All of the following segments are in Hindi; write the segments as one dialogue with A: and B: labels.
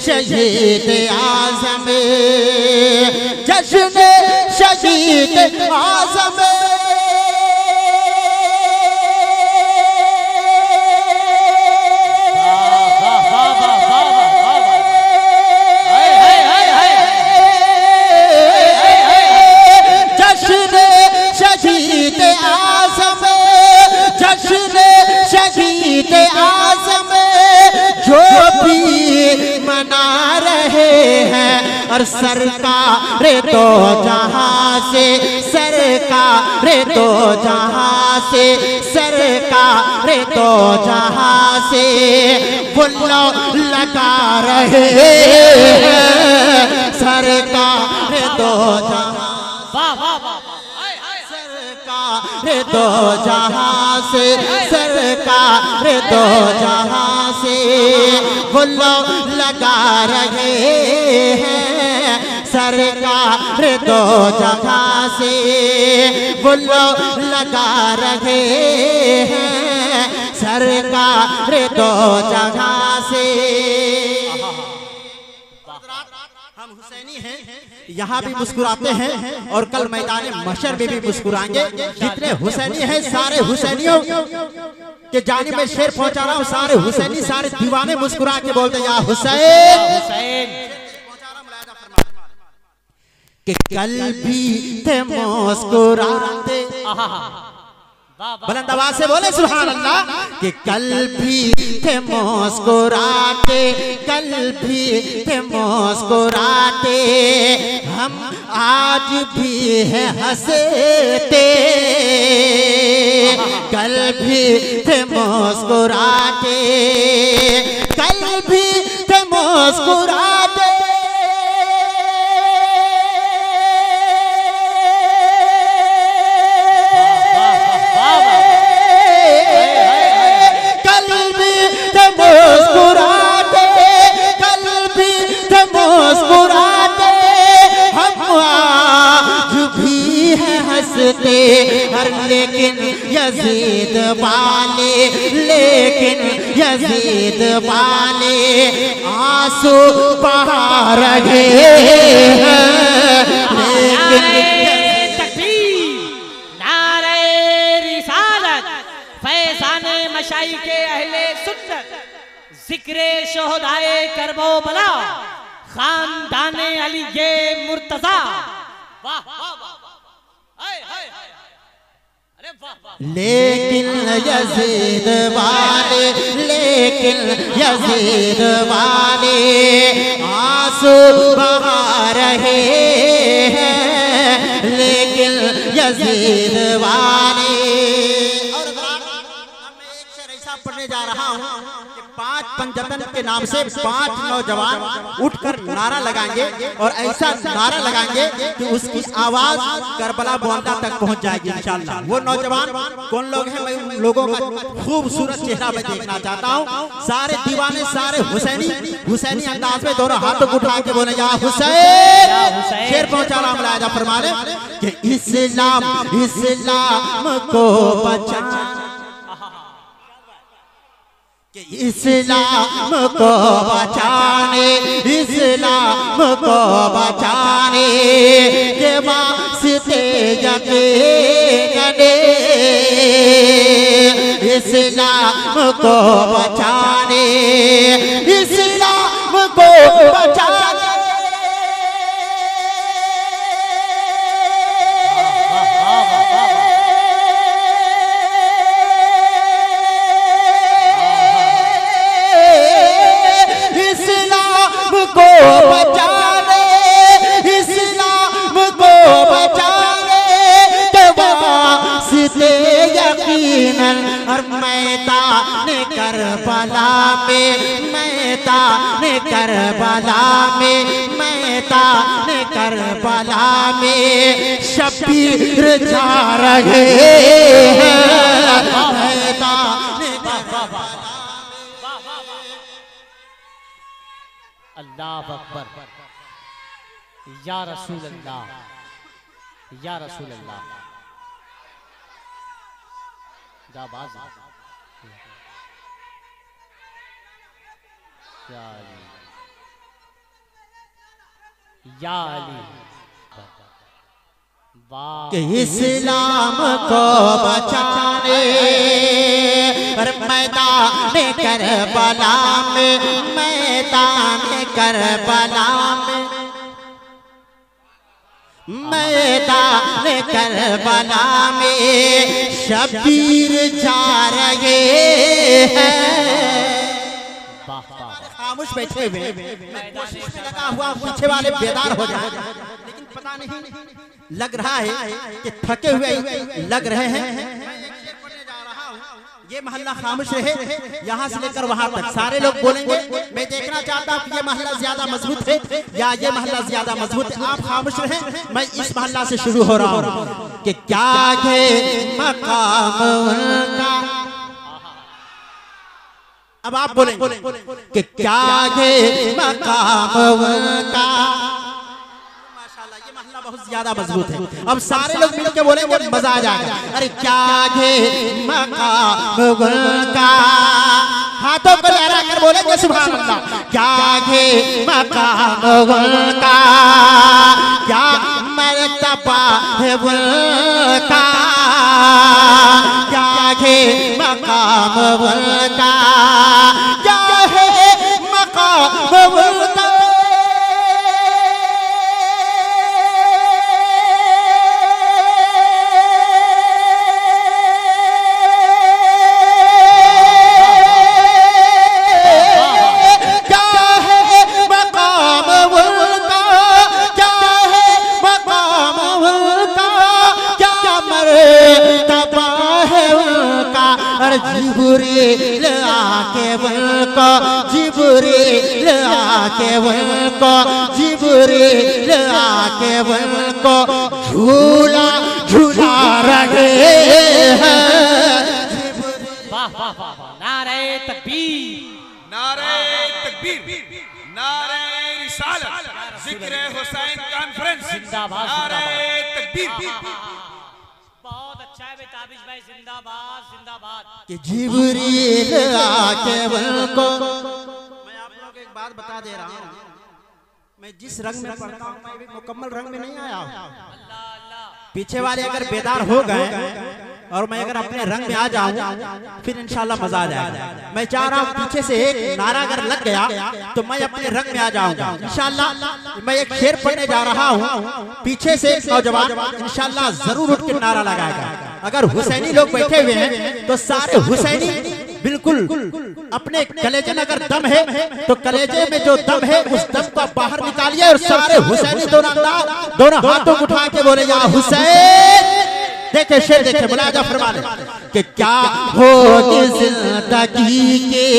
A: शहीद आज़म, जश्न शहीद आज़म। और सरकार दो जहां से, सरकार दो जहां से, सरकार दो जहां से बुल्लो लगा रहे हैं। सरकार दो जहां, सरकार दो जहां से, सरकार दो जहां से बुल्लो लगा रहे हैं। सरकार दो जगह से बुल्लो लगा रहे हैं। सरकार दो जगह से। हम हुसैनी हैं, यहाँ भी मुस्कुराते हैं और कल मैदान महशर में भी मुस्कुराएंगे। जितने हुसैनी हैं सारे हुसैनियों के जानिब में शेर पहुंचा रहा हूँ। सारे हुसैनी, सारे दीवाने मुस्कुरा के बोलते या हुसैन। कि कल भी थे मुस्कुराते, बुलंद आवाज से बोले सुभान अल्लाह। कि कल भी थे मुस्कुराते, कल भी थे मुस्कुराते, हम आज भी हैं हंसते। कल भी थे मुस्कुराते, कल भी थे मुस्कुराते। लेकिन यजीद वाले, लेकिन यजीद वाले आंसू बहा रहे हैं। लेकिन
B: तकबीर, नारे रिसालत, फैज़ाने मशाइखे अहले सुन्नत, जिक्रे शोहदाए करबो बला, खानदाने अली ये मुर्तजा। वाह वाह वाह,
A: लेकिन यजीद वाले, लेकिन यजीद वाले आंसू बहा रहे हैं। लेकिन यजीद वाले। और मैं एक शेर ऐसा पढ़ने जा रहा हूँ कि 5 पंजतन के नाम से 5 नौजवान उठकर नारा लगाएंगे और ऐसा नारा लगाएंगे कि उसकी आवाज करबला बुलंदा तक पहुंच जाएगी इंशाअल्लाह। वो नौजवान कौन लोग हैं, मैं उन लोगों का खूबसूरत चेहरा मैं देखना चाहता हूँ। सारे दीवाने, सारे हुसैनी, हुसैनी अंदाज में दोनों हाथों को उठा के बोले या हुसैन। शेर पहुंचा रहा मुलायजा फरमाने कि इस्लाम, इस्लाम को बचा, कि इस्लाम को बचाने, इस्लाम को बचाने के वास्ते यकीन, इस्लाम को बचाने, इस्लाम को बचाने। इस्लाम को बचाने के वास्ते यकीनन। और मैदान करबला में, मैदान करबला में, मैदान करबला में शब्बीर जा रहे हैं। मैदान करबला।
B: अल्लाह अकबर, या रसूल अल्लाह, या रसूल अल्लाह। जाबाज या अली। वाह
A: कि इस्लाम को बचाने मैदान करबला में, मैदान करबला में, मैदान करबला में शबीर जा रहे हैं। खामोश बैठे हुए कोशिश में लगा हुआ पीछे वाले बेदार हो जाए, लेकिन पता नहीं लग रहा है कि थके हुए लग रहे हैं। ये मोहल्ला खामोश रहे, यहाँ से लेकर वहां तक सारे लोग बोलेंगे। मैं देखना चाहता हूँ कि ये मोहल्ला ज्यादा मजबूत है या ये मोहल्ला ज्यादा मजबूत है। आप खामोश रहे, मैं इस मोहल्ला से शुरू हो रहा हूँ कि क्या है मकाम उनका। अब आप बोलेंगे कि क्या है मकाम उनका। बहुत ज्यादा मजबूत है। अब सारे लोग मिलकर बोलेंगे, मजा आ जाएगा। अरे क्या है मकाम उनका, हाथों को लहरा कर बोलेंगे सुभान अल्लाह। क्या है मकाम उनका, क्या मर्तबा है उनका, क्या है मकाम उनका, क्या है मकाम उनका। जिब्रील आके उनको, जिब्रील आके उनको, जिब्रील आके उनको झूला झूला रहे हैं।
B: वाह वाह वाह वाह, नारे तकबीर,
C: नारे तकबीर, नारे रिसालत, जिक्र हुसैन कॉन्फ्रेंस
B: जिंदाबाद,
C: नारे तकबीर।
B: बहुत अच्छा है ताबिश भाई, जिंदाबाद जिंदाबाद।
A: कि जिब्रील आके उनको, मैं आप लोगों को एक बात बता दे रहा हूँ, मैं जिस रंग में पढ़ता हूँ मैं भी मुकम्मल रंग में नहीं आया हूँ। पीछे वाले अगर बेदार हो गए और मैं अगर अपने रंग में आ जाऊं फिर इंशाल्लाह मजा आ जाएगा। मैं चाह रहा हूं पीछे से एक नारा अगर लग गया तो मैं अपने रंग में आ जाऊंगा इंशाल्लाह। मैं एक शेर पढ़ने जा रहा हूं, पीछे से एक नौजवान इंशाल्लाह जरूर उठ के नारा लगाएगा। अगर हुसैनी लोग बैठे हुए हैं तो सारे हुसैनी बिल्कुल अपने कलेजे में अगर दम है तो कलेजे में जो दम है उस दम को बाहर निकालिए और सारे हुसैनी दोनों हाथों को उठा के बोले या हुसैन। देखे शेर देखे मुलाजा फरमा ले कि क्या होगी जिंदगी के,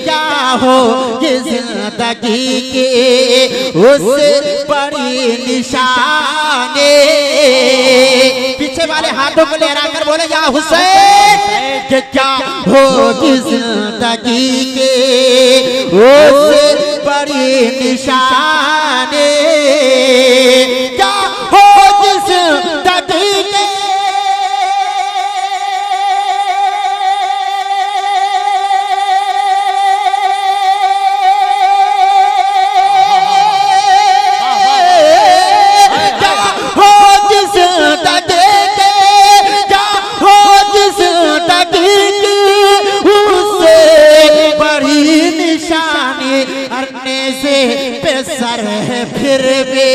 A: क्या होगी जिंदगी के उससे बड़ी निशाने। पीछे वाले हाथों को लहरा कर बोले या हुसैन कि क्या होगी जिंदगी के उससे बड़ी निशाने। क्या होगी जिंदगी के सर है फिर भी,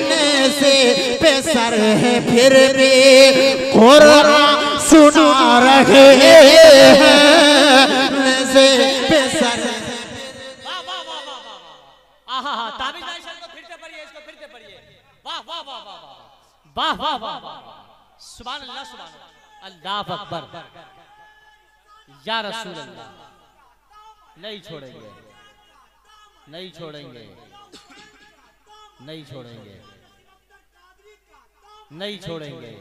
A: नैसे पे सर है फिर भी कुरान सुना रहे हैं, नैसे पे सर।
B: वाह वाह वाह वाह वाह, आहा हा, ताबिश भाई शर को फिर से पढ़िए, इसको फिर से पढ़िए। वाह वाह वाह वाह वाह वाह वाह वाह, सुभान अल्लाह सुभान अल्लाह, अल्लाह अकबर, या रसूल अल्लाह। नहीं छोड़ेंगे, नहीं छोड़ेंगे, नहीं छोड़ेंगे, नहीं छोड़ेंगे,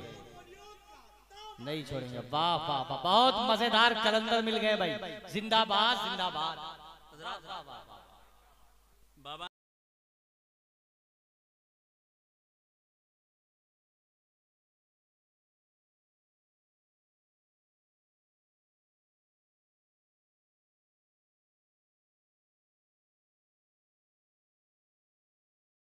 B: नहीं छोड़ेंगे। वाह वाह वाह, बहुत मजेदार कलंदर मिल गए भाई। जिंदाबाद जिंदाबाद।